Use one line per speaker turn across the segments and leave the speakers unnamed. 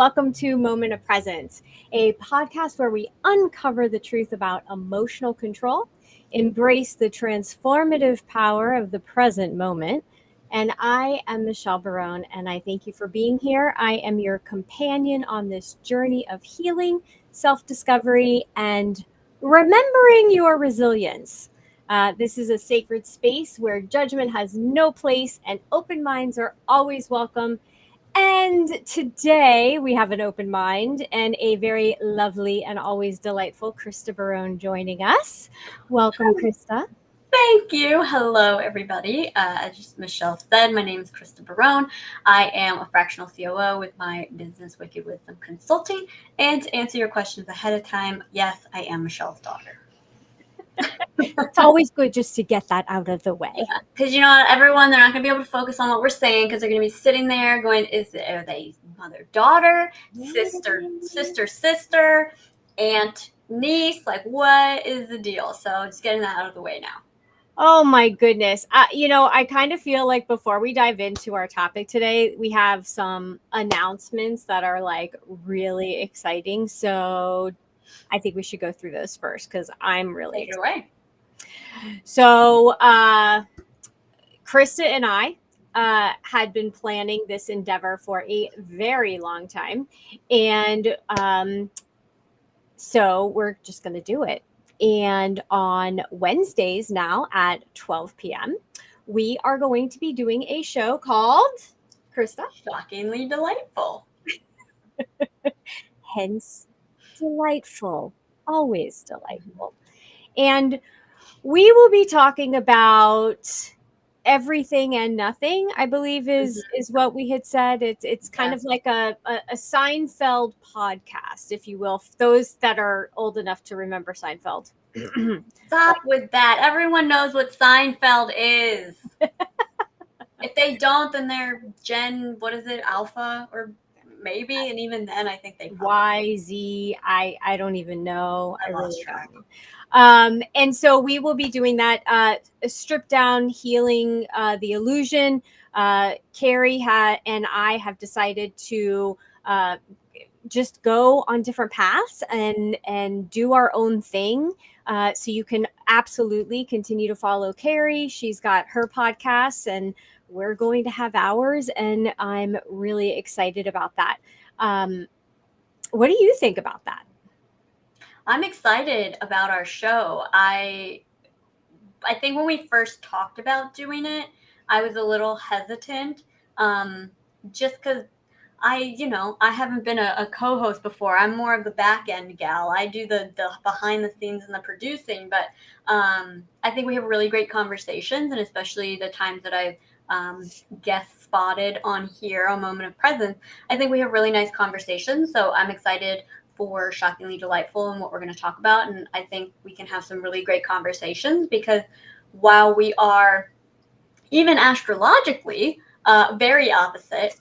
welcome to Moment of Presence, a podcast where we uncover the truth about emotional control, embrace the transformative power of the present moment. And I am Michelle Barone, and I thank you for being here. I am your companion on this journey of healing, self discovery, and remembering your resilience. This is a sacred space where judgment has no place and open minds are always welcome. And today we have an open mind and a very lovely and always delightful Krista Barone joining us. Welcome, Krista.
Thank you. Hello, everybody. As just Michelle said, my name is Krista Barone. I am a fractional COO with my business Wicked Wisdom Consulting. And to answer your questions ahead of time, yes, I am Michelle's daughter.
It's always good just to get that out of the way.
Because you know what, everyone, they're not going to be able to focus on what we're saying because they're going to be sitting there going, are they mother, daughter, sister, aunt, niece? Like, what is the deal? So just getting that out of the way now.
Oh my goodness. I kind of feel like before we dive into our topic today, we have some announcements that are like really exciting. So I think we should go through those first because I'm really
excited. Take it away.
So Krista and I had been planning this endeavor for a very long time. And so we're just going to do it. And on Wednesdays now at 12 p.m., we are going to be doing a show called, Krista?
Shockingly Delightful.
Hence, delightful. Always delightful. And we will be talking about everything and nothing, I believe is what we had said. It's kind of like a Seinfeld podcast, if you will, those that are old enough to remember Seinfeld.
Stop with that. Everyone knows what Seinfeld is. If they don't, then they're Alpha or maybe, and even then I think they
Y, Z, I don't even know. I lost track. And so we will be doing that strip down, healing the illusion. Carrie and I have decided to just go on different paths and do our own thing. So you can absolutely continue to follow Carrie. She's got her podcasts and we're going to have ours. And I'm really excited about that. What do you think about that?
I'm excited about our show. I think when we first talked about doing it, I was a little hesitant, just because I haven't been a co-host before. I'm more of the back end gal. I do the behind the scenes and the producing, but I think we have really great conversations, and especially the times that I've guest spotted on here on Moment of Presence, I think we have really nice conversations. So I'm excited for Shockingly Delightful and what we're going to talk about. And I think we can have some really great conversations because while we are even astrologically very opposite,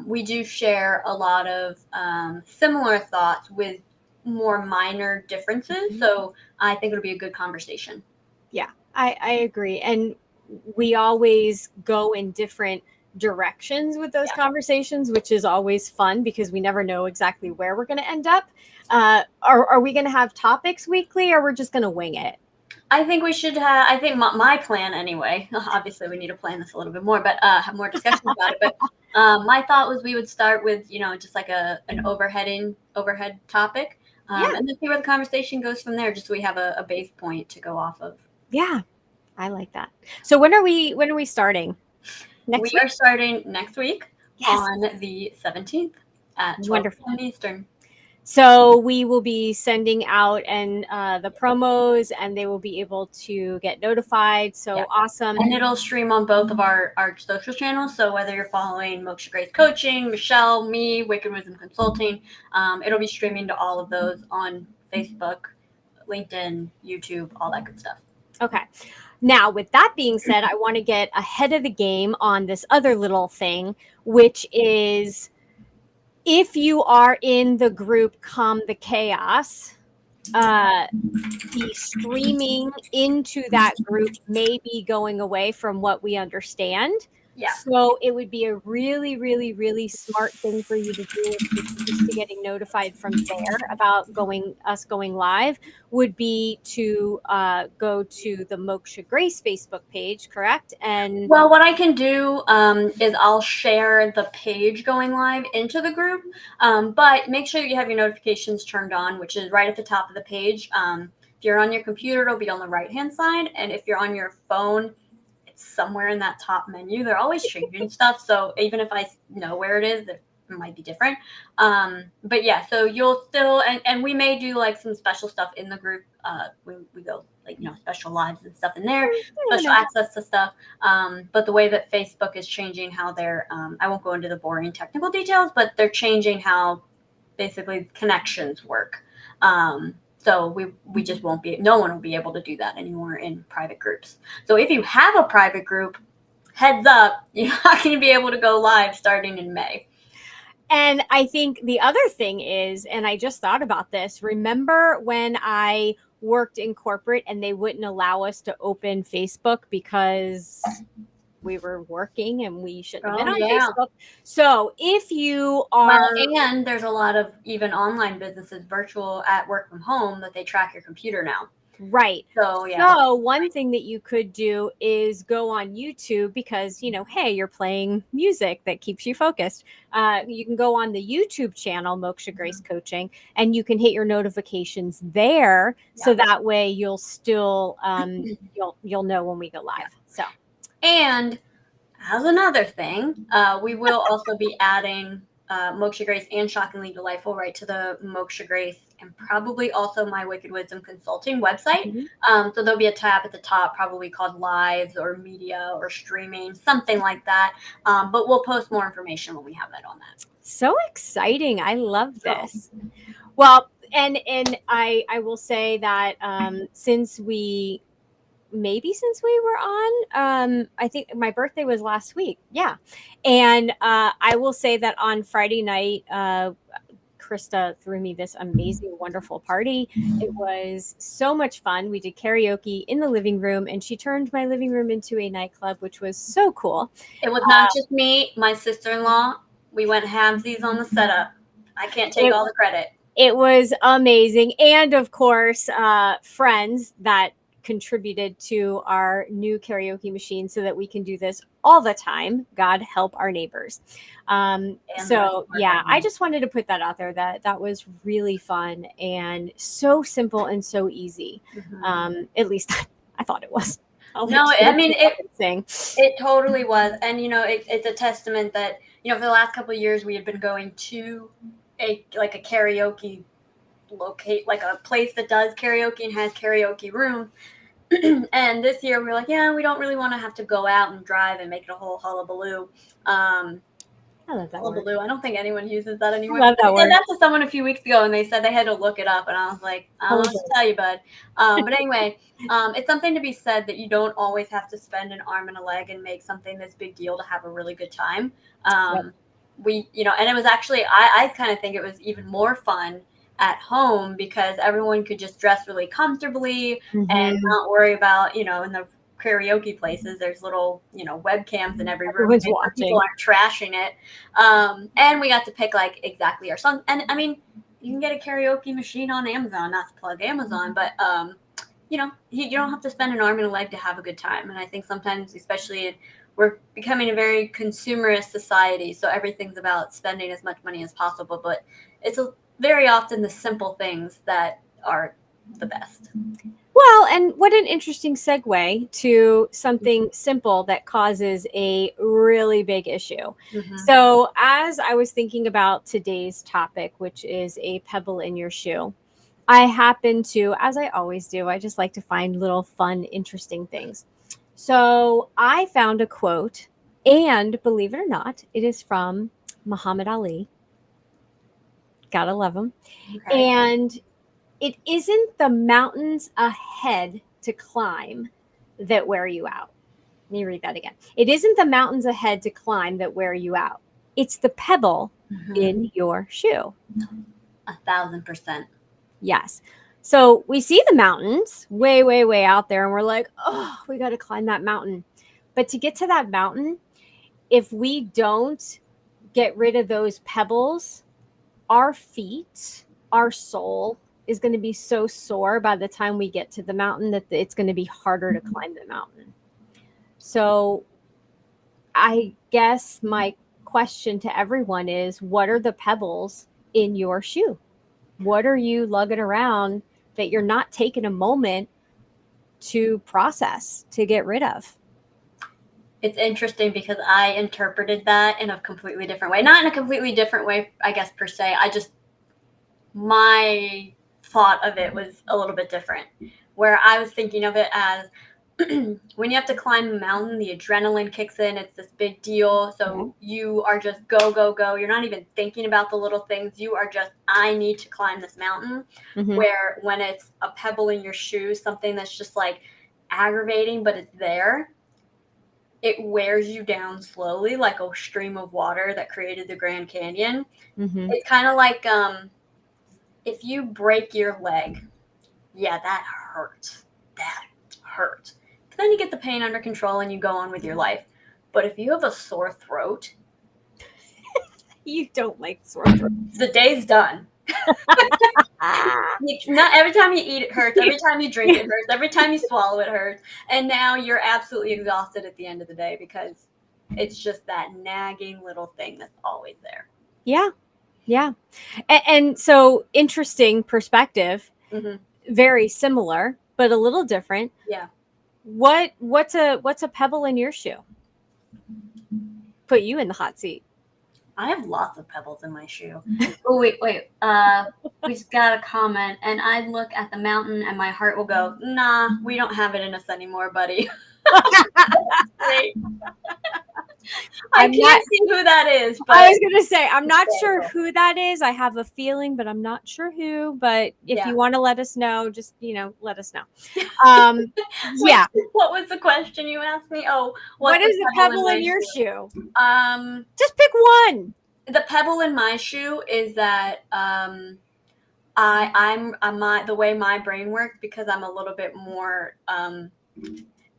we do share a lot of similar thoughts with more minor differences. Mm-hmm. So I think it'll be a good conversation.
Yeah, I agree. And we always go in different directions with those conversations, which is always fun because we never know exactly where we're going to end up. Are we going to have topics weekly or we're just going to wing it?
I think we should have, I think my plan anyway, obviously we need to plan this a little bit more, but have more discussions about it. But my thought was we would start with, just like an overhead topic and then see where the conversation goes from there, just so we have a base point to go off of.
Yeah, I like that. So when are we starting?
Next week? Are starting next week on the 17th at 12 p.m. Eastern.
So we will be sending out the promos and they will be able to get notified. So awesome.
And it'll stream on both of our social channels. So whether you're following Moksha Grace Coaching, Michelle, me, Wicked Wisdom Consulting, it'll be streaming to all of those on Facebook, LinkedIn, YouTube, all that good stuff.
Okay. Now, with that being said, I want to get ahead of the game on this other little thing, which is if you are in the group Calm the Chaos, the streaming into that group may be going away from what we understand.
Yeah.
So it would be a really, really, really smart thing for you to do if you're used to getting notified from there about going live, would be to go to the Moksha Grace Facebook page, correct? And
Well, what I can do is I'll share the page going live into the group, but make sure you have your notifications turned on, which is right at the top of the page. If you're on your computer, it'll be on the right-hand side, and if you're on your phone, it's somewhere in that top menu. They're always changing stuff, so even if I know where it is, it might be different. But yeah, so you'll still, and we may do like some special stuff in the group. We go like, special lives and stuff in there, special access to stuff. But the way that Facebook is changing how they're, I won't go into the boring technical details, but they're changing how basically connections work. So we just won't be, no one will be able to do that anymore in private groups. So if you have a private group, heads up, you're not going to be able to go live starting in May.
And I think the other thing is, and I just thought about this, remember when I worked in corporate and they wouldn't allow us to open Facebook because we were working and we shouldn't have been on Facebook. So if you are,
and there's a lot of even online businesses, virtual at work from home, that they track your computer now.
Right.
So, yeah.
So one thing that you could do is go on YouTube because, hey, you're playing music that keeps you focused. You can go on the YouTube channel, Moksha Grace Coaching, and you can hit your notifications there. Yeah. So that way you'll still, you'll know when we go live. Yeah. So,
and as another thing, we will also be adding Moksha Grace and Shockingly Delightful right to the Moksha Grace and probably also my Wicked Wisdom Consulting website. Mm-hmm. So there'll be a tab at the top probably called Lives or Media or Streaming, something like that. But we'll post more information when we have that on that.
So exciting. I love this. Oh. Well, and I will say that since we were on, I think my birthday was last week. Yeah. And I will say that on Friday night, Krista threw me this amazing, wonderful party. It was so much fun. We did karaoke in the living room, and she turned my living room into a nightclub, which was so cool.
It was not just me, my sister-in-law. We went halvesies on the setup. I can't take all the credit.
It was amazing. And of course, friends that contributed to our new karaoke machine so that we can do this all the time. God help our neighbors. So yeah, I just wanted to put that out there, that was really fun and so simple and so easy. Mm-hmm. At least I thought it was.
No, I mean, it totally was. And, it's a testament that, for the last couple of years, we had been going to a karaoke like a place that does karaoke and has karaoke room. And this year we were like, we don't really want to have to go out and drive and make it a whole hullabaloo.
I love that word.
I don't think anyone uses that anymore.
I love that word.
I said that to someone a few weeks ago, and they said they had to look it up, and I was like, I don't know what to tell you, bud. But anyway, it's something to be said that you don't always have to spend an arm and a leg and make something this big deal to have a really good time. And it was actually, I kind of think it was even more fun at home because everyone could just dress really comfortably and not worry about, in the karaoke places, there's little, webcams in every room. People aren't trashing it. And we got to pick exactly our song. And I mean, you can get a karaoke machine on Amazon, not to plug Amazon, but you don't have to spend an arm and a leg to have a good time. And I think sometimes, especially we're becoming a very consumerist society, so everything's about spending as much money as possible, but it's very often the simple things that are the best.
Well, and what an interesting segue to something simple that causes a really big issue. Mm-hmm. So as I was thinking about today's topic, which is a pebble in your shoe, I happen to, as I always do, I just like to find little fun, interesting things. So I found a quote, and believe it or not, it is from Muhammad Ali. Gotta love him. Okay. And it isn't the mountains ahead to climb that wear you out. Let me read that again. It isn't the mountains ahead to climb that wear you out. It's the pebble in your shoe.
1,000%.
Yes. So we see the mountains way, way, way out there, and we're like, oh, we got to climb that mountain. But to get to that mountain, if we don't get rid of those pebbles, our feet, our soul is going to be so sore by the time we get to the mountain that it's going to be harder to climb the mountain. So I guess my question to everyone is, what are the pebbles in your shoe? What are you lugging around that you're not taking a moment to process, to get rid of?
It's interesting because I interpreted that in a completely different way. Not in a completely different way, I guess, per se. My thought of it was a little bit different, where I was thinking of it as when you have to climb a mountain, the adrenaline kicks in. It's this big deal. So you are just go, go, go. You're not even thinking about the little things. You are just, I need to climb this mountain. Mm-hmm. Where when it's a pebble in your shoe, something that's just like aggravating, but it's there, it wears you down slowly like a stream of water that created the Grand Canyon. Mm-hmm. It's kind of like if you break your leg, yeah, that hurts. That hurts. But then you get the pain under control and you go on with your life. But if you have a sore throat,
you don't like sore throats.
The day's done. Not every time you eat it hurts. Every time you drink it hurts. Every time you swallow it hurts. And now you're absolutely exhausted at the end of the day because it's just that nagging little thing that's always there.
Yeah. Yeah. And so interesting perspective. Mm-hmm. Very similar, but a little different.
Yeah.
What's a pebble in your shoe? Put you in the hot seat.
I have lots of pebbles in my shoe. Oh, wait. We just got a comment, and I look at the mountain, and my heart will go, nah, we don't have it in us anymore, buddy. Great. I can't see who that is. But
I was going to say, I'm not sure who that is. I have a feeling, but I'm not sure who. But if you want to let us know, just, let us know. Yeah.
What was the question you asked me? Oh,
what is the pebble in your shoe? Just pick one.
The pebble in my shoe is that I'm the way my brain works, because I'm a little bit more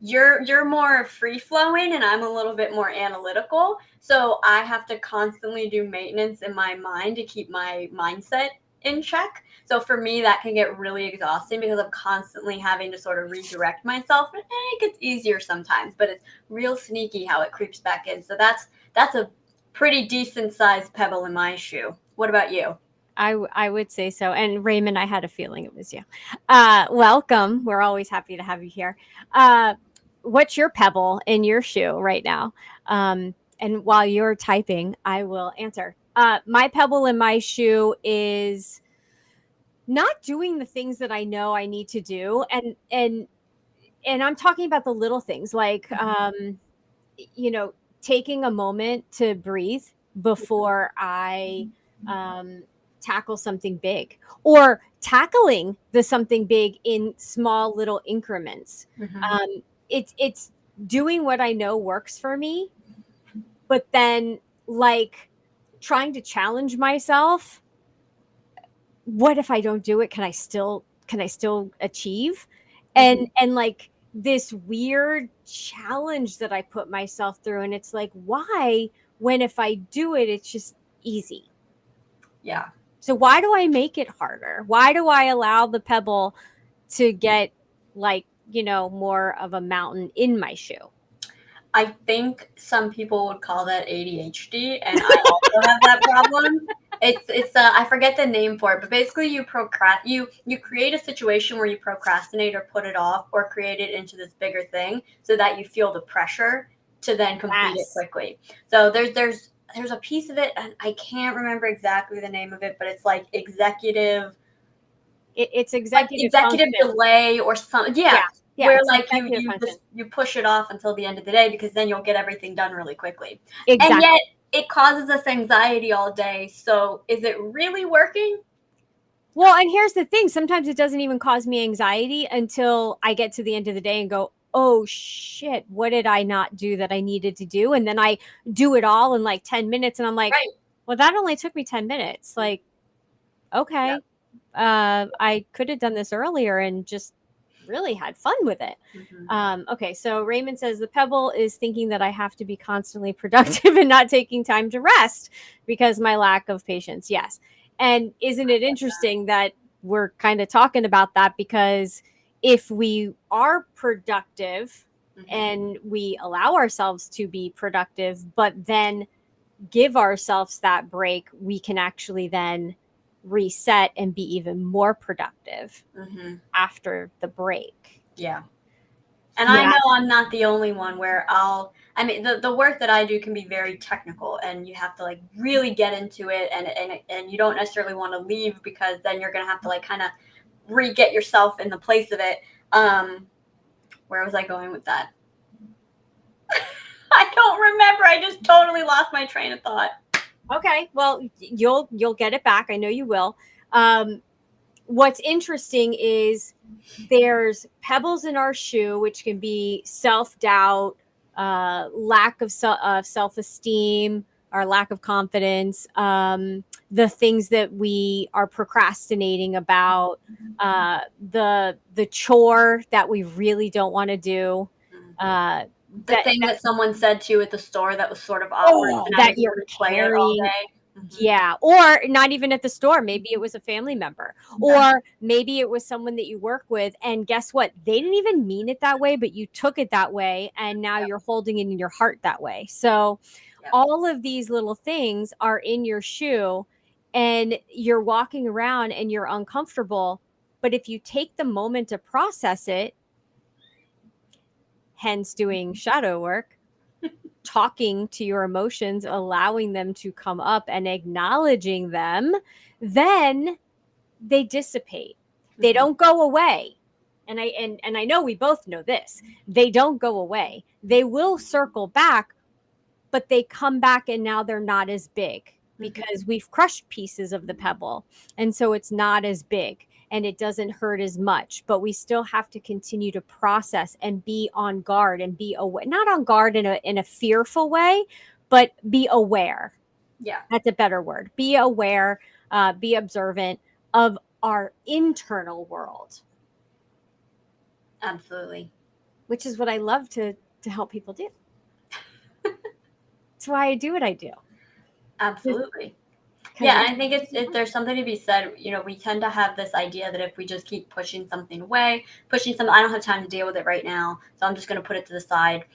you're more free flowing and I'm a little bit more analytical. So I have to constantly do maintenance in my mind to keep my mindset in check. So for me, that can get really exhausting because I'm constantly having to sort of redirect myself. And it gets easier sometimes, but it's real sneaky how it creeps back in. So that's a pretty decent sized pebble in my shoe. What about you?
I would say so. And Raymond, I had a feeling it was you. Welcome. We're always happy to have you here. What's your pebble in your shoe right now? And while you're typing, I will answer. My pebble in my shoe is not doing the things that I know I need to do. And I'm talking about the little things like, taking a moment to breathe before I tackle something big, or tackling the something big in small little increments. Mm-hmm. It's doing what I know works for me, but then like trying to challenge myself. What if I don't do it? Can I still achieve? Mm-hmm. And like this weird challenge that I put myself through. And it's like, why, when if I do it, it's just easy.
Yeah.
So why do I make it harder? Why do I allow the pebble to get like, more of a mountain in my shoe?
I think some people would call that ADHD, and I also have that problem. It's I forget the name for it, but basically you create a situation where you procrastinate or put it off or create it into this bigger thing so that you feel the pressure to then complete it quickly. So there's a piece of it, and I can't remember exactly the name of it, but it's like executive.
It's executive
delay or something. Yeah. Where like you push it off until the end of the day because then you'll get everything done really quickly. Exactly. And yet it causes us anxiety all day. So is it really working?
Well, and here's the thing. Sometimes it doesn't even cause me anxiety until I get to the end of the day and go, oh shit, what did I not do that I needed to do? And then I do it all in like 10 minutes and I'm like, well, that only took me 10 minutes. Like, okay. I could have done this earlier and just really had fun with it.
Mm-hmm.
Okay, so Raymond says the Pebble is thinking that I have to be constantly productive and not taking time to rest because my lack of patience. Yes. And isn't it interesting that we're kind of talking about that, because if we are productive
Mm-hmm.
and we allow ourselves to be productive, but then give ourselves that break, we can actually then reset and be even more productive
Mm-hmm.
after the break.
Yeah. And I
Yeah.
know I'm not the only one where I mean, the work that I do can be very technical, and you have to like really get into it, and you don't necessarily want to leave, because then you're going to have to like kind of re-get yourself in the place of it. Where was I going with that? I don't remember. I just totally lost my train of thought.
Okay. Well, you'll get it back. I know you will. What's interesting is there's pebbles in our shoe, which can be self-doubt, lack of self-esteem, or lack of confidence, the things that we are procrastinating about, the chore that we really don't want to do. Uh,
The
that
thing that someone said to you at the store that was sort of awkward,
Oh,
and now
that
you
you're
replay it all
carrying.
day. Mm-hmm.
Yeah, or not even at the store. Maybe it was a family member,
Yeah.
or maybe it was someone that you work with. And guess what? They didn't even mean it that way, but you took it that way. And now
Yep.
you're holding it in your heart that way. So
Yep.
all of these little things are in your shoe, and you're walking around and you're uncomfortable. But if you take the moment to process it, hence doing shadow work, talking to your emotions, allowing them to come up and acknowledging them, then they dissipate. They
Mm-hmm.
don't go away. And I know we both know this. They don't go away. They will circle back, but they come back and now they're not as big
Mm-hmm.
because we've crushed pieces of the pebble. And so it's not as big and it doesn't hurt as much, but we still have to continue to process and be on guard and be aware, not on guard in a fearful way, but be aware.
Yeah.
That's a better word. Be aware, be observant of our internal world,
Absolutely.
which is what I love to help people do. That's why I do what I do.
Absolutely.
Because
Yeah, and I think there's something to be said. You know, we tend to have this idea that if we just keep pushing something away, pushing some, I don't have time to deal with it right now, so I'm just going to put it to the side,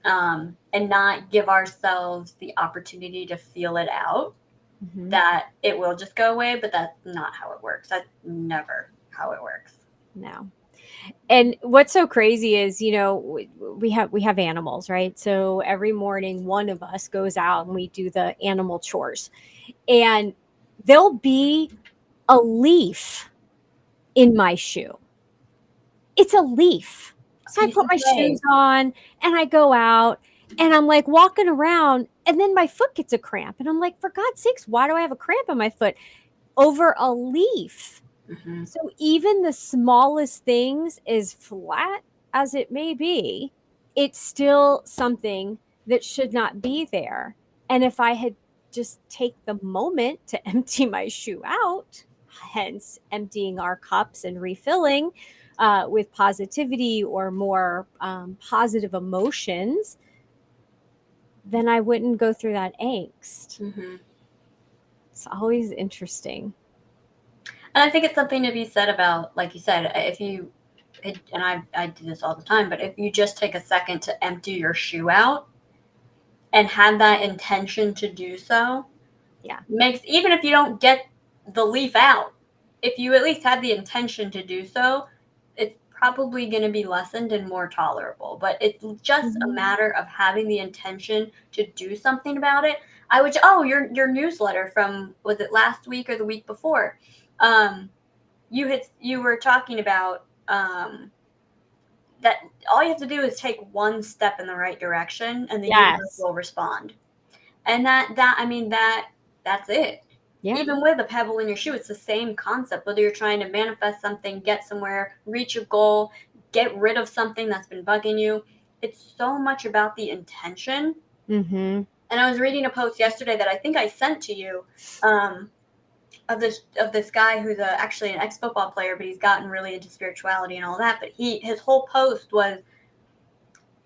and not give ourselves the opportunity to feel it out, that it will just go away. But that's not how it works. That's never how it works.
no. And what's so crazy is, we have animals, right? So every morning one of us goes out and we do the animal chores. And there'll be a leaf in my shoe. It's a leaf. So I
Piece
put
of
my
clay.
shoes on and I go out and I'm like walking around, and then my foot gets a cramp. And I'm like, for God's sakes, why do I have a cramp in my foot? Over a leaf.
Mm-hmm.
So even the smallest things, as flat as it may be, it's still something that should not be there. And if I had just take the moment to empty my shoe out, hence emptying our cups and refilling with positivity or more positive emotions, then I wouldn't go through that angst.
Mm-hmm.
It's always interesting.
And I think it's something to be said about, like you said, if you, and I do this all the time, but if you just take a second to empty your shoe out and have that intention to do so,
Yeah.
makes, even if you don't get the leaf out, if you at least have the intention to do so, it's probably going to be lessened and more tolerable. But it's just a matter of having the intention to do something about it. I would, oh, your newsletter from, was it last week or the week before? You were talking about, that all you have to do is take one step in the right direction and the universe
Yes.
will respond. And that I mean that's it.
Yeah.
Even with a pebble in your shoe, it's the same concept. Whether you're trying to manifest something, get somewhere, reach a goal, get rid of something that's been bugging you, it's so much about the intention.
Mm-hmm.
And I was reading a post yesterday that I think I sent to you, um, of this guy who's actually an ex-football player, but he's gotten really into spirituality and all that. But his whole post was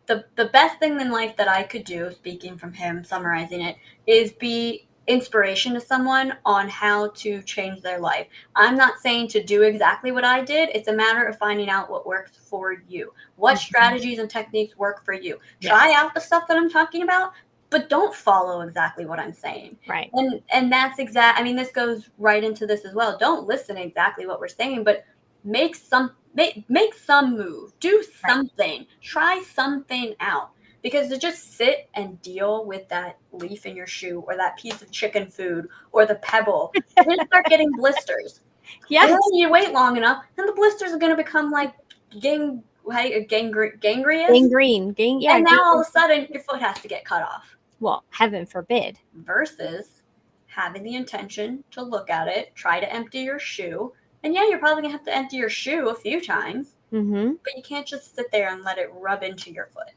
the best thing in life that I could do, speaking from him, summarizing it, is be inspiration to someone on how to change their life. I'm not saying to do exactly what I did. It's a matter of finding out what works for you. What strategies and techniques work for you. Try out the stuff that I'm talking about, but don't follow exactly what I'm saying.
Right.
And that's I mean, this goes right into this as well. Don't listen exactly what we're saying, but make some move, do something, try something out. Because to just sit and deal with that leaf in your shoe or that piece of chicken food or the pebble, you're going to start getting blisters.
Yes.
And then you wait long enough, and the blisters are going to become like gangrenous.
Yeah.
And now all of a sudden, your foot has to get cut off.
Well, heaven forbid.
Versus having the intention to look at it, try to empty your shoe. And yeah, you're probably going to have to empty your shoe a few times.
Mm-hmm.
But you can't just sit there and let it rub into your foot.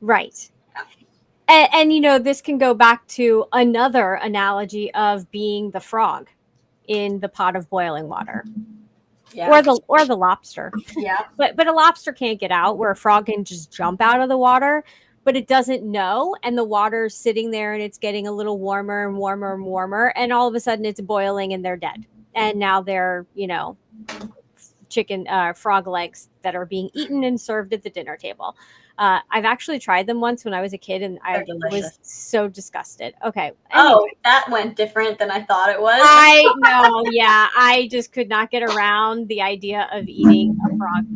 Right. Yeah. And this can go back to another analogy of being the frog in the pot of boiling water.
Yeah.
Or the lobster.
Yeah.
But a lobster can't get out, where a frog can just jump out of the water, but it doesn't know, and the water's sitting there and it's getting a little warmer and warmer and warmer, and all of a sudden it's boiling and they're dead. And now they're, chicken frog legs that are being eaten and served at the dinner table. I've actually tried them once when I was a kid, and I was so disgusted. Okay. Anyway.
Oh, that went different than I thought it was.
I know. Yeah. I just could not get around the idea of eating a frog.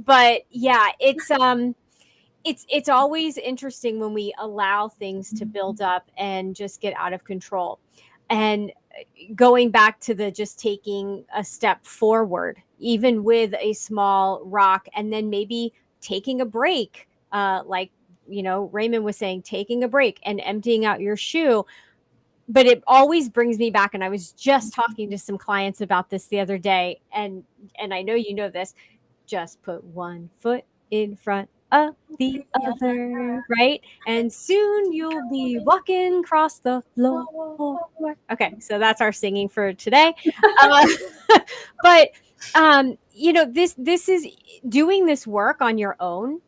But yeah, it's always interesting when we allow things to build up and just get out of control. And going back to the just taking a step forward, even with a small rock, and then maybe taking a break, like Raymond was saying, taking a break and emptying out your shoe. But it always brings me back, and I was just talking to some clients about this the other day, and I know you know this, just put one foot in front of the other, right? And soon you'll be walking across the floor. Okay, so that's our singing for today. But this is doing this work on your own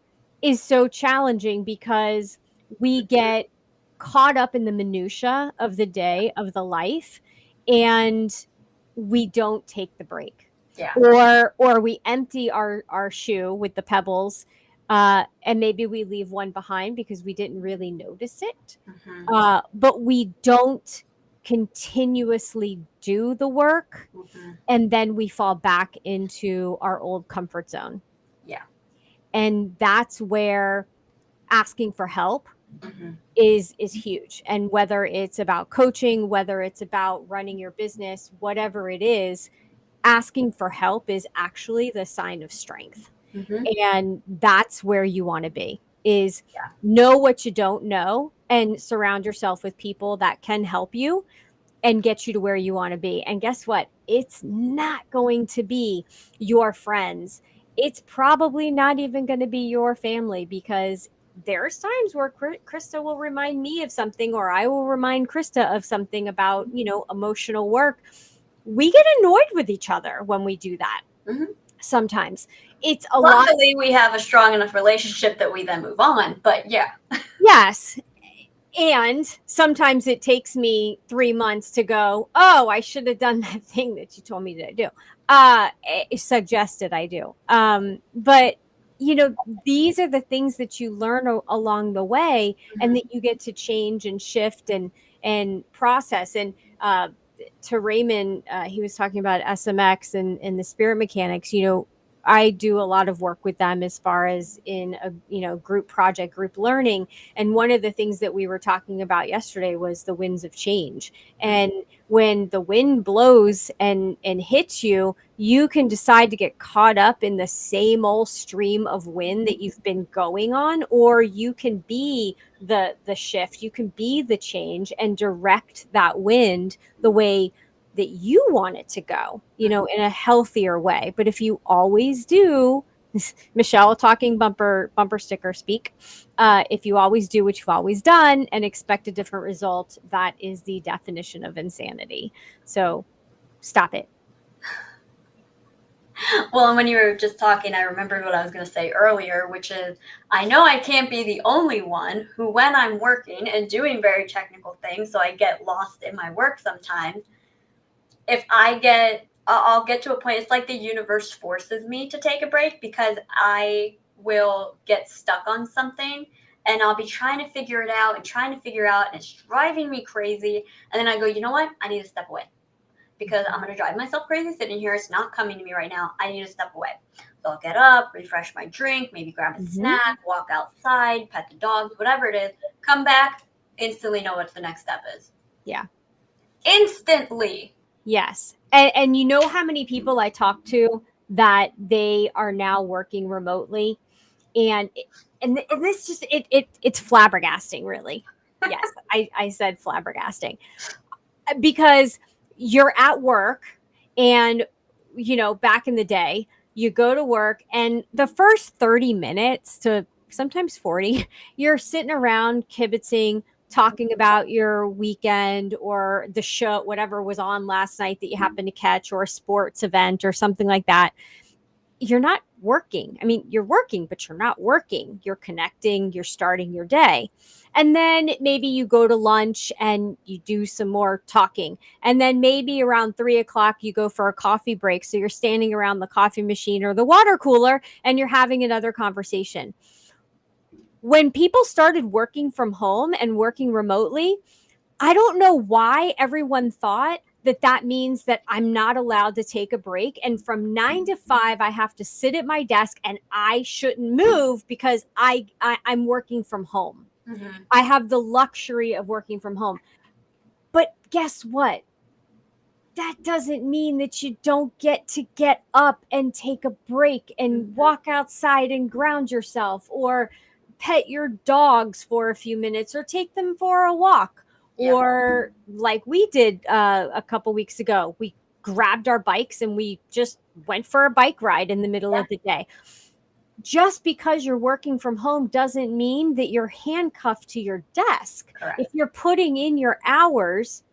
is so challenging, because we get caught up in the minutia of the day, of the life, and we don't take the break.
Yeah.
Or we empty our shoe with the pebbles, and maybe we leave one behind because we didn't really notice it.
Mm-hmm.
But we don't continuously do the work, and then we fall back into our old comfort zone.
Yeah.
And that's where asking for help is huge. And whether it's about coaching, whether it's about running your business, whatever it is, asking for help is actually the sign of strength. And that's where you want to be, is know what you don't know and surround yourself with people that can help you and get you to where you want to be. And guess what? It's not going to be your friends. It's probably not even going to be your family, because there's times where Krista will remind me of something, or I will remind Krista of something about, emotional work. We get annoyed with each other when we do that. Sometimes it's a lot.
Luckily, we have a strong enough relationship that we then move on. But yeah.
Yes. And sometimes it takes me 3 months to go, oh, I should have done that thing that you told me to do. Suggested I do. But these are the things that you learn along the way, and that you get to change and shift and process. And to Raymond, he was talking about SMX and the spirit mechanics. I do a lot of work with them as far as in a group project, group learning. And one of the things that we were talking about yesterday was the winds of change. And when the wind blows and hits you, you can decide to get caught up in the same old stream of wind that you've been going on, or you can be the shift, you can be the change and direct that wind the way that you want it to go, in a healthier way. But if you always do Michelle talking bumper sticker speak. If you always do what you've always done and expect a different result, that is the definition of insanity. So stop it.
Well, and when you were just talking, I remembered what I was going to say earlier, which is I know I can't be the only one who, when I'm working and doing very technical things, so I get lost in my work sometimes, if I'll get to a point, it's like the universe forces me to take a break because I will get stuck on something and I'll be trying to figure it out and trying to figure out, and it's driving me crazy. And then I go, you know what? I need to step away because I'm going to drive myself crazy sitting here. It's not coming to me right now. I need to step away. So I'll get up, refresh my drink, maybe grab a snack, walk outside, pet the dogs, whatever it is, come back, instantly know what the next step is.
Yeah.
Instantly.
Yes. And you know how many people I talk to that they are now working remotely, and this just it's flabbergasting, really. Yes, I said flabbergasting. Because you're at work, and back in the day, you go to work, and the first 30 minutes to sometimes 40, you're sitting around kibitzing, talking about your weekend or the show, whatever was on last night that you happened to catch, or a sports event or something like that. You're not working. I mean, you're working, but you're not working. You're connecting, you're starting your day. And then maybe you go to lunch and you do some more talking. And then maybe around 3 o'clock, you go for a coffee break. So you're standing around the coffee machine or the water cooler and you're having another conversation. When people started working from home and working remotely, I don't know why everyone thought that that means that I'm not allowed to take a break. And from 9 to 5, I have to sit at my desk and I shouldn't move because I'm working from home.
Mm-hmm.
I have the luxury of working from home. But guess what? That doesn't mean that you don't get up and take a break and walk outside and ground yourself, or pet your dogs for a few minutes, or take them for a walk. Yeah. Or like we did a couple weeks ago, we grabbed our bikes and we just went for a bike ride in the middle of the day. Just because you're working from home doesn't mean that you're handcuffed to your desk.
Correct.
If you're putting in your hours,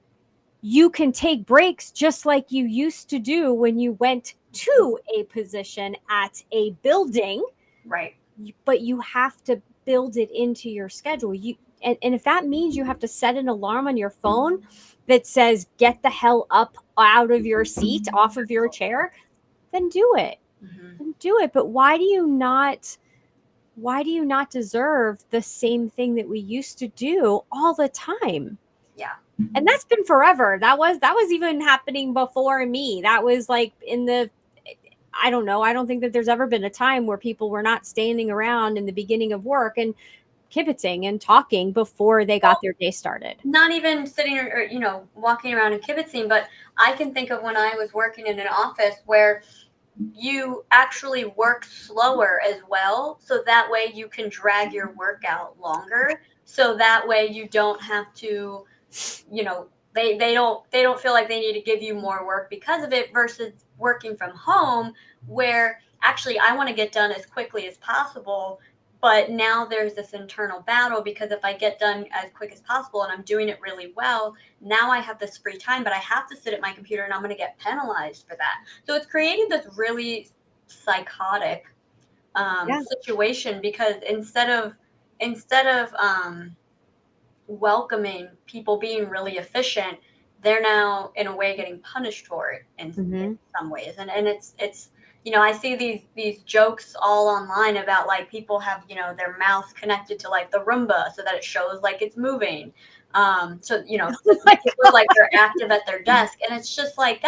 you can take breaks just like you used to do when you went to a position at a building.
Right.
But you have to build it into your schedule. And if that means you have to set an alarm on your phone that says, get the hell up out of your seat, off of your chair, then do it.
Mm-hmm.
Then do it. But why do you not deserve the same thing that we used to do all the time?
Yeah.
And that's been forever. That was even happening before me. That was like I don't know. I don't think that there's ever been a time where people were not standing around in the beginning of work and kibitzing and talking before they got their day started.
Not even sitting or walking around and kibitzing, but I can think of when I was working in an office where you actually work slower as well, so that way you can drag your work out longer, so that way you don't have to, they don't feel like they need to give you more work because of it, versus working from home where actually I want to get done as quickly as possible, but now there's this internal battle because if I get done as quick as possible and I'm doing it really well, now I have this free time, but I have to sit at my computer and I'm going to get penalized for that. So it's created this really psychotic situation, because instead of welcoming people being really efficient, they're now in a way getting punished for it in some ways. And it's I see these jokes all online about like people have their mouth connected to like the Roomba so that it shows like it's moving, so like they're active at their desk, and it's just like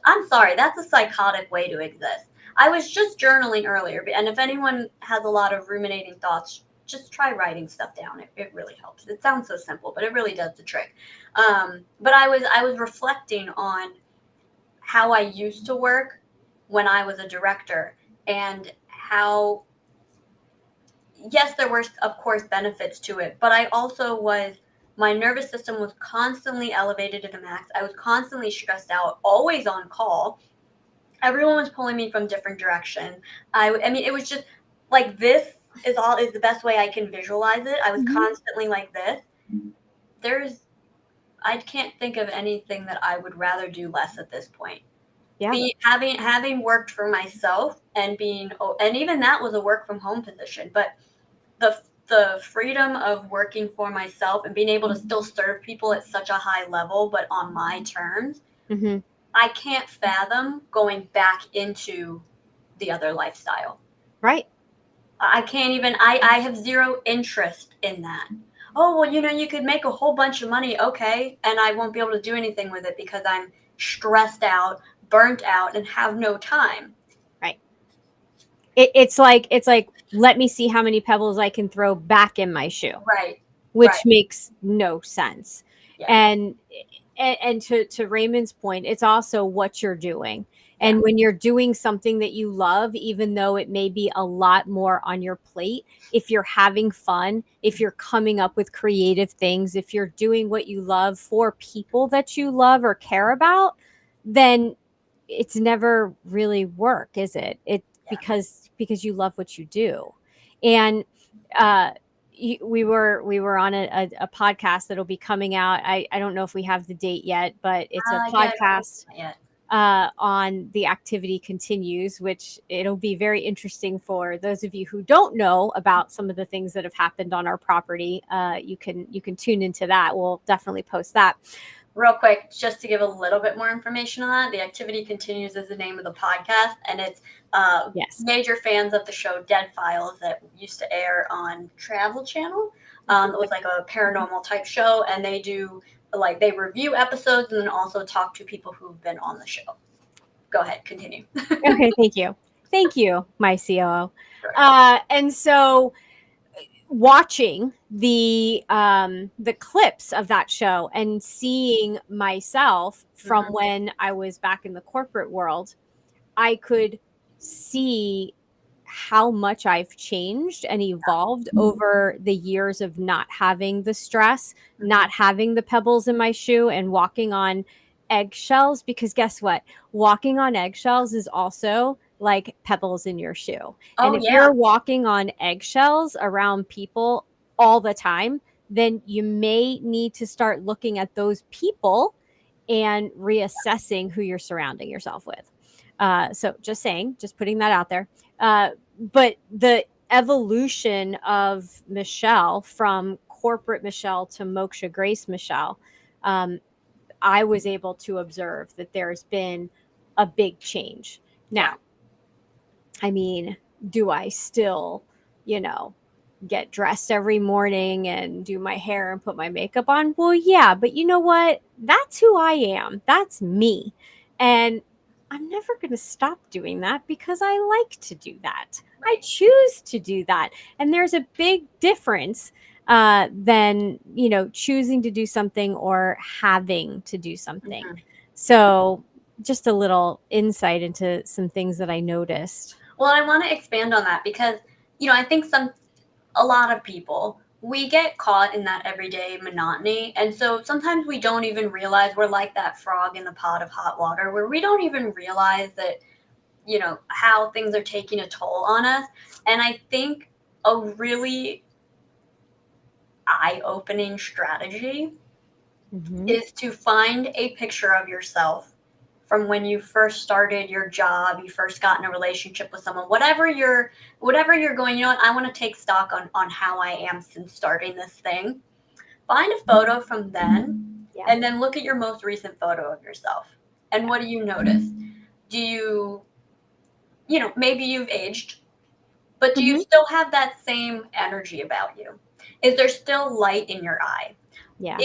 I'm sorry, that's a psychotic way to exist. I was just journaling earlier, and if anyone has a lot of ruminating thoughts, just try writing stuff down. It really helps. It sounds so simple, but it really does the trick. But I was reflecting on how I used to work when I was a director, and how, yes, there were, of course, benefits to it, but I also my nervous system was constantly elevated to the max. I was constantly stressed out, always on call. everyone was pulling me from different direction. I mean, it was just like this is the best way I can visualize it. I was
Mhm.
constantly like this. There's I can't think of anything that I would rather do less at this point.
Yeah.
Having worked for myself and and even that was a work from home position, but the freedom of working for myself and being able to still serve people at such a high level but on my terms,
Hmm.
I can't fathom going back into the other lifestyle.
Right.
I can't even, I have zero interest in that. Oh, well, you could make a whole bunch of money. Okay. And I won't be able to do anything with it because I'm stressed out, burnt out, and have no time.
Right. It's like let me see how many pebbles I can throw back in my shoe,
Right. Right.
which makes no sense.
Yeah.
And and to Raymond's point, it's also what you're doing.
Yeah.
And when you're doing something that you love, even though it may be a lot more on your plate, if you're having fun, if you're coming up with creative things, if you're doing what you love for people that you love or care about, then it's never really work, is it? It
Yeah.
because you love what you do. And uh we were on a podcast that'll be coming out. I don't know if we have the date yet, but it's a
Yeah. I don't think
podcast
not yet.
on the activity continues, which it'll be very interesting for those of you who don't know about some of the things that have happened on our property. You can tune into that. We'll definitely post that.
Real quick, just to give a little bit more information on that, The Activity Continues is the name of the podcast, and it's
Yes.
major fans of the show Dead Files that used to air on Travel Channel. It was like a paranormal type show, and they review episodes and then also talk to people who've been on the show. Go ahead, continue.
Okay, thank you. Thank you, my COO.
Sure.
And so watching the clips of that show and seeing myself from
Mm-hmm.
when I was back in the corporate world, I could see how much I've changed and evolved over the years of not having the stress,
Mm-hmm.
not having the pebbles in my shoe, and walking on eggshells. Because guess what? Walking on eggshells is also like pebbles in your shoe. And
Oh
if
yeah,
you're walking on eggshells around people all the time, then you may need to start looking at those people and reassessing who you're surrounding yourself with. So just saying, just putting that out there. But the evolution of Michelle from corporate Michelle to Moksha Grace Michelle, um, I was able to observe that there's been a big change.
yeah.
Now, I mean, do I still, you know, get dressed every morning and do my hair and put my makeup on? Well, yeah, but you know what? That's who I am. That's me. And I'm never going to stop doing that because I like to do that. I
Right.
choose to do that. And there's a big difference than, choosing to do something or having to do something.
Mm-hmm.
So, just a little insight into some things that I noticed.
Well, I want to expand on that because I think a lot of people, we get caught in that everyday monotony. And so sometimes we don't even realize we're like that frog in the pot of hot water where we don't even realize that, how things are taking a toll on us. And I think a really eye opening strategy
Mhm.
is to find a picture of yourself from when you first started your job, you first got in a relationship with someone, whatever you're going, I want to take stock on how I am since starting this thing. Find a photo from then
Yeah.
and then look at your most recent photo of yourself. And
Yeah.
what do you notice? Do maybe you've aged, but do you
Mhm.
still have that same energy about you? Is there still light in your eye?
Yeah.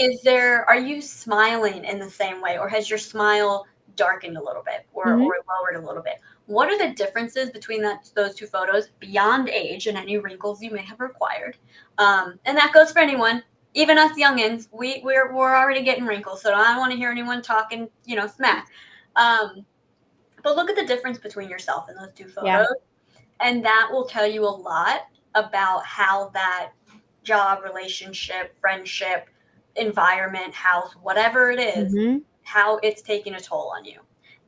Are you smiling in the same way, or has your smile darkened a little bit or
Mhm.
lowered a little bit? What are the differences between those two photos beyond age and any wrinkles you may have required? And that goes for anyone, even us youngins. We're already getting wrinkles, so I don't want to hear anyone talking, smack. Um, but look at the difference between yourself and those two
Yeah.
photos, and that will tell you a lot about how that job, relationship, friendship, environment, house, whatever it is,
Mhm.
how it's taking a toll on you.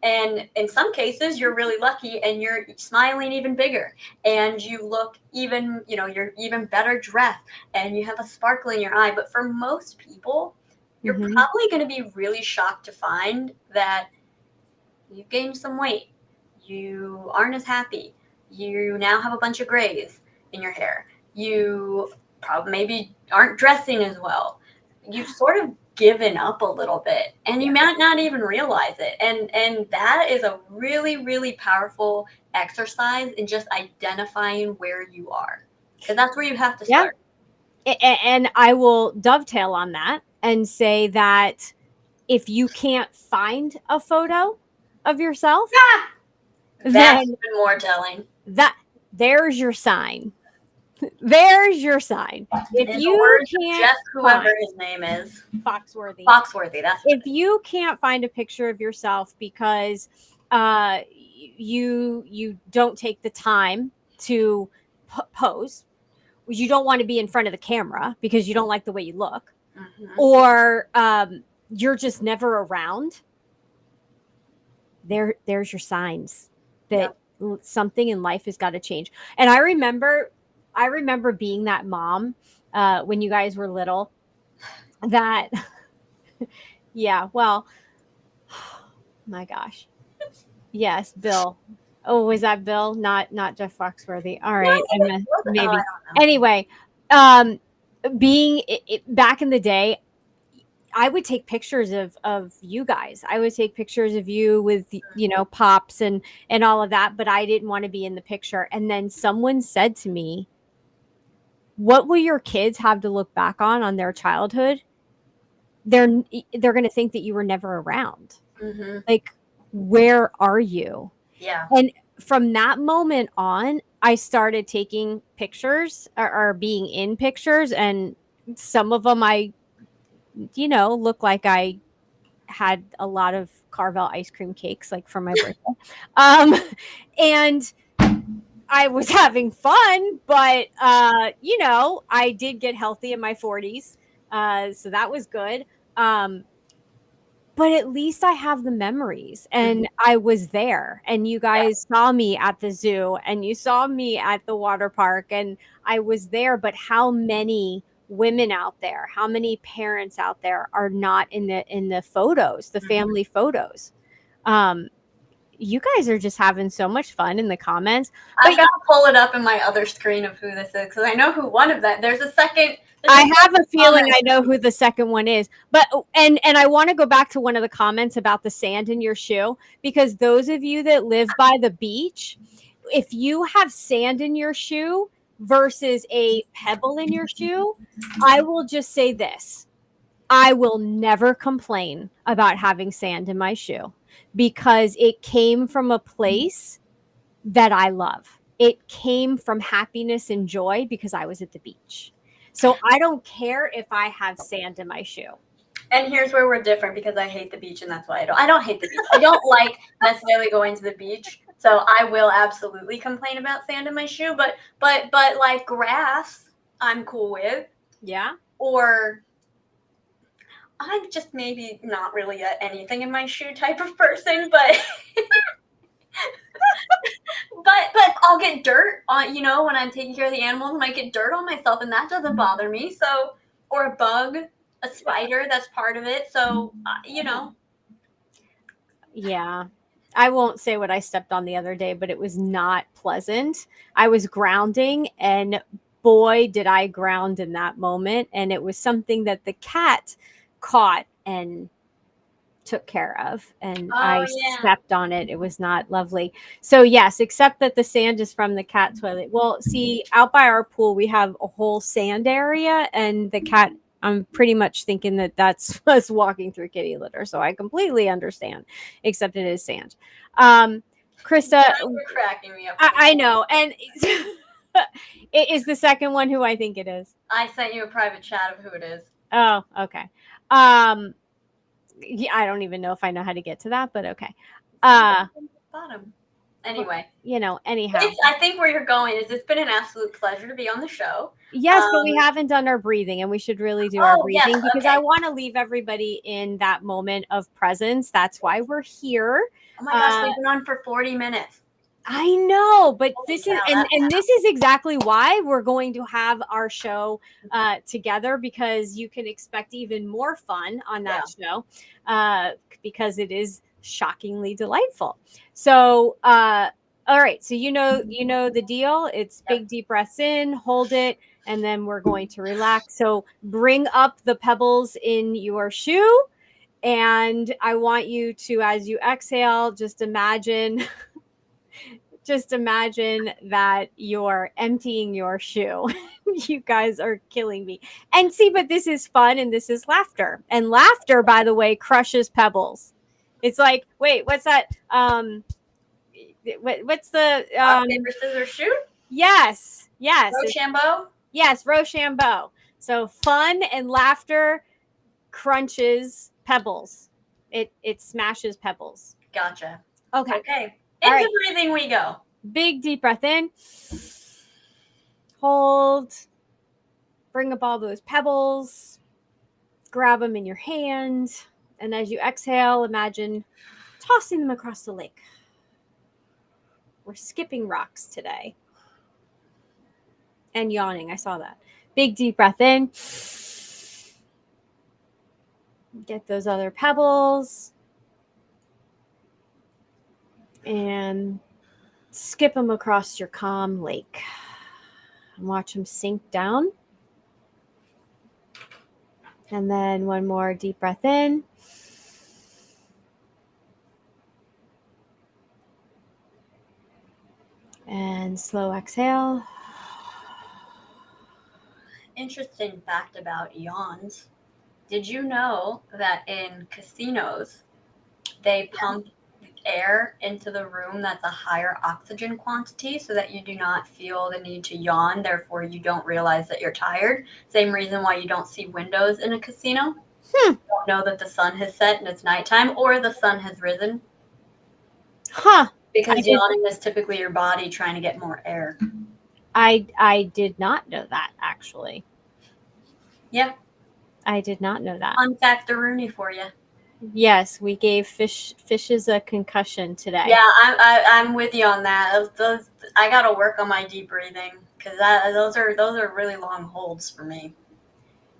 And in some cases, you're really lucky and you're smiling even bigger and you look even, you're even better dressed and you have a sparkle in your eye. But for most people, you're probably going to be really shocked to find that you gained some weight. You aren't as happy. You now have a bunch of grays in your hair. You probably maybe aren't dressing as well. You've sort of given up a little bit and you might not even realize it. And that is a really, really powerful exercise in just identifying where you are. Because that's where you have to start.
And I will dovetail on that and say that if you can't find a photo of yourself,
That's
then
even more telling.
There's your sign. There's your sign. If
In
you
the words of
can't
Jeff, whoever
find
his name is,
Foxworthy,
that's
if you can't find a picture of yourself because you don't take the time to pose, you don't want to be in front of the camera because you don't like the way you look, or you're just never around, there's your signs that something in life has got to change. And I remember being that mom when you guys were little that yeah, well, my gosh. Yes, Bill. Oh, was that Bill? Not Jeff Foxworthy. All right. Maybe. Anyway, being back in the day, I would take pictures of you guys. I would take pictures of you with, pops and all of that, but I didn't want to be in the picture. And then someone said to me, "What will your kids have to look back on their childhood? They're going to think that you were never around. Like, where are you?"
Yeah.
And from that moment on, I started taking pictures or being in pictures, and some of them I look like I had a lot of Carvel ice cream cakes, like, for my birthday. And I was having fun, but I did get healthy in my 40s. So that was good. But at least I have the memories and I was there, and you guys saw me at the zoo and you saw me at the water park and I was there. But how many women out there, how many parents out there are not in the photos, the family photos? You guys are just having so much fun in the comments.
I've got to pull it up in my other screen of who this is because I know who one of that. There's a second.
I have a feeling I know who the second one is, but and I want to go back to one of the comments about the sand in your shoe, because those of you that live by the beach, if you have sand in your shoe versus a pebble in your shoe, I will just say this: I will never complain about having sand in my shoe because it came from a place that I love. It came from happiness and joy because I was at the beach. So I don't care if I have sand in my shoe.
And here's where we're different, because I hate the beach, and that's why I don't hate the beach. I don't like necessarily going to the beach. So I will absolutely complain about sand in my shoe, but like grass, I'm cool with.
Yeah.
Or I'm just maybe not really a anything in my shoe type of person, but but I'll get dirt on, when I'm taking care of the animals, I might get dirt on myself, and that doesn't bother me. So, or a bug, a spider, that's part of it. So,
Yeah. I won't say what I stepped on the other day, but it was not pleasant. I was grounding, and boy, did I ground in that moment. And it was something that the cat caught and took care of, and I stepped on it. It was not lovely. So yes, except that the sand is from the cat toilet. Well, see, out by our pool, we have a whole sand area, and the cat, I'm pretty much thinking that that's us walking through kitty litter. So I completely understand, except it is sand. Krista,
you're cracking me up.
I know. And it is the second one who I think it is.
I sent you a private chat of who it is.
Oh, okay. Yeah, I don't even know if I know how to get to that, but okay.
Bottom. Anyway.
Anyhow.
I think where you're going is it's been an absolute pleasure to be on the show.
Yes, but we haven't done our breathing, and we should really do our breathing, because I want to leave everybody in that moment of presence. That's why we're here.
Oh my gosh, we've been on for 40 minutes.
I know, but
Holy
this is
cow,
and this is exactly why we're going to have our show together, because you can expect even more fun on that show, because it is shockingly delightful. So all right, so you know the deal. It's big deep breaths in, hold it, and then we're going to relax. So bring up the pebbles in your shoe, and I want you to, as you exhale, just imagine that you're emptying your shoe. You guys are killing me. And see, but this is fun and this is laughter. And laughter, by the way, crushes pebbles. It's like, wait, what's that? What's the
rock, paper, scissors, shoot?
Yes.
Rochambeau?
Yes, Rochambeau. So fun and laughter crunches pebbles. It smashes pebbles.
Gotcha.
Okay.
Okay.
All
Into
right.
breathing we go.
Big deep breath in. Hold. Bring up all those pebbles. Grab them in your hand. And as you exhale, imagine tossing them across the lake. We're skipping rocks today. And yawning. I saw that. Big deep breath in. Get those other pebbles. And skip them across your calm lake. And watch them sink down. And then one more deep breath in. And slow exhale.
Interesting fact about yawns. Did you know that in casinos, they pump air into the room that's a higher oxygen quantity so that you do not feel the need to yawn, therefore you don't realize that you're tired? Same reason why you don't see windows in a casino. You don't know that the sun has set and it's nighttime, or the sun has risen.
Huh.
Because yawning is typically your body trying to get more air.
I did not know that, actually.
Yeah.
I did not know that.
Fun fact-a-rooney for you.
Yes, we gave fishes a concussion today.
Yeah, I'm with you on that. I gotta work on my deep breathing, because those are really long holds for me.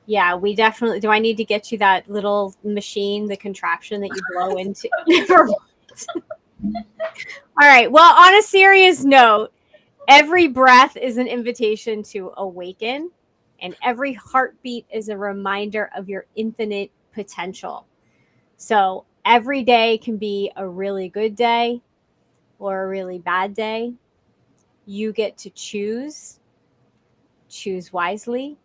Yeah, we definitely. Do I need to get you that little machine, the contraption that you blow into? All right. Well, on a serious note, every breath is an invitation to awaken, and every heartbeat is a reminder of your infinite potential. So every day can be a really good day or a really bad day. You get to choose wisely.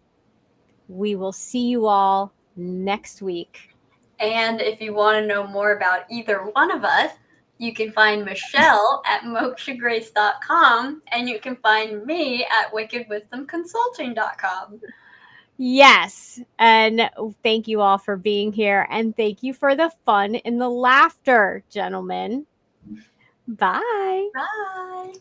We will see you all next week.
And if you want to know more about either one of us, you can find Michelle at mokshagrace.com, and you can find me at wickedwisdomconsulting.com.
Yes. And thank you all for being here. And thank you for the fun and the laughter, gentlemen. Bye.
Bye.